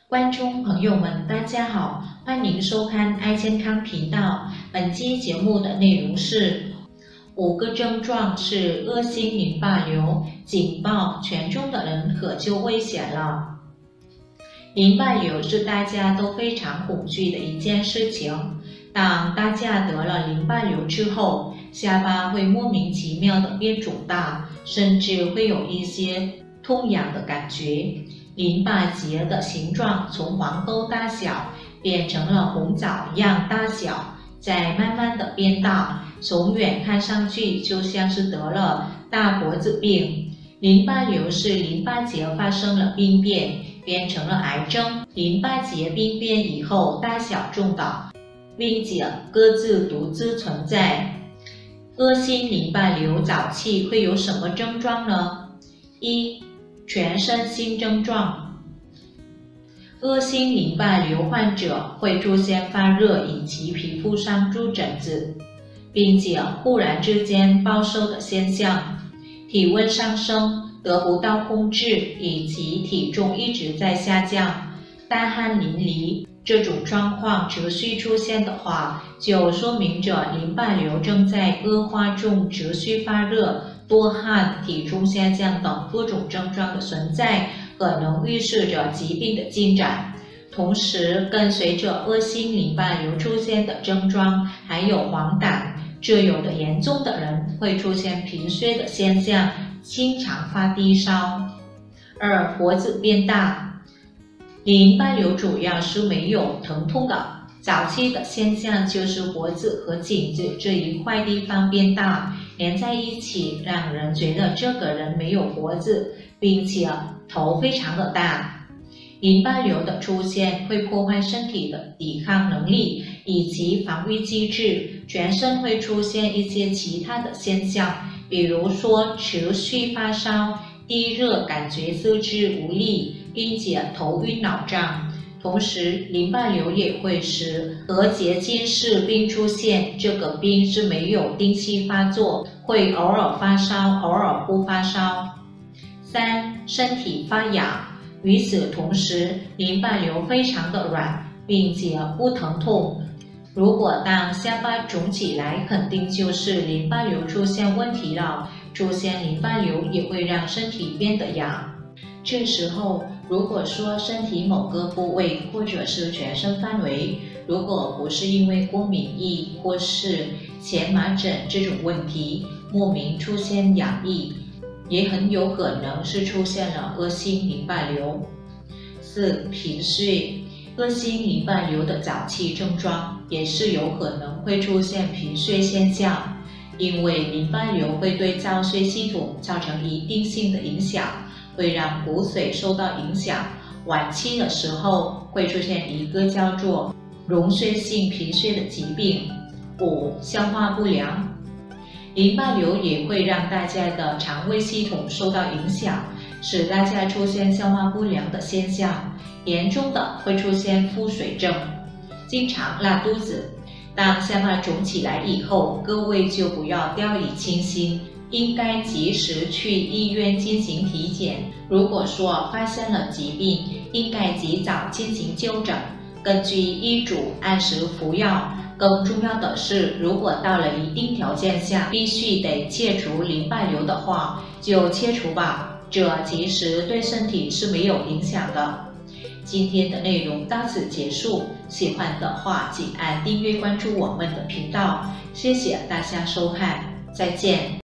观众朋友们，大家好，欢迎收看爱健康频道。本期节目的内容是5个症状是恶性淋巴瘤，警报全中的人可就危险了。淋巴瘤是大家都非常恐惧的一件事情。当大家得了淋巴瘤之后，下巴会莫名其妙的变肿大，甚至会有一些痛痒的感觉。淋巴结的形状从黄豆大小变成了红枣一样大小，再慢慢的变大，从远看上去就像是得了大脖子病。淋巴瘤是淋巴结发生了病变，变成了癌症。淋巴结病变以后大小中的，并且各自独自存在。恶性淋巴瘤早期会有什么症状呢？一、全身性症状。恶性淋巴瘤患者会出现发热以及皮肤上出疹子，并且忽然之间暴瘦的现象，体温上升得不到控制，以及体重一直在下降，大汗淋漓。这种状况持续出现的话，就说明着淋巴瘤正在恶化中，持续发热、多汗、体重下降等各种症状的存在，可能预示着疾病的进展。同时，跟随着恶性淋巴瘤出现的症状还有黄疸，这有的严重的人会出现贫血的现象，经常发低烧。2、脖子变大。淋巴瘤主要是没有疼痛的，早期的现象就是脖子和颈子这一块地方变大，连在一起，让人觉得这个人没有脖子，并且头非常的大。淋巴瘤的出现会破坏身体的抵抗能力以及防御机制，全身会出现一些其他的现象，比如说持续发烧、低热、感觉四肢无力，并且头晕脑胀。同时，淋巴瘤也会使核结近视并出现，这个病是没有定期发作，会偶尔发烧，偶尔不发烧。3、身体发痒。与此同时，淋巴瘤非常的软，并且不疼痛。如果当下巴肿起来，肯定就是淋巴瘤出现问题了。出现淋巴瘤也会让身体变得痒。这时候，如果说身体某个部位或者是全身范围，如果不是因为过敏疫或是前麻疹这种问题，莫名出现痒意，也很有可能是出现了恶性淋巴瘤。4、贫血。恶性淋巴瘤的早期症状也是有可能会出现贫血现象，因为淋巴瘤会对造血系统造成一定性的影响，会让骨髓受到影响。晚期的时候会出现一个叫做溶血性贫血的疾病。5、消化不良。淋巴瘤也会让大家的肠胃系统受到影响，使大家出现消化不良的现象，严重的会出现腹水症，经常拉肚子。当下巴肿起来以后，各位就不要掉以轻心，应该及时去医院进行体检。如果说发现了疾病，应该及早进行就诊，根据医嘱按时服药。更重要的是，如果到了一定条件下必须得切除淋巴瘤的话，就切除吧，这其实对身体是没有影响的。今天的内容到此结束，喜欢的话请按订阅关注我们的频道，谢谢大家收看，再见。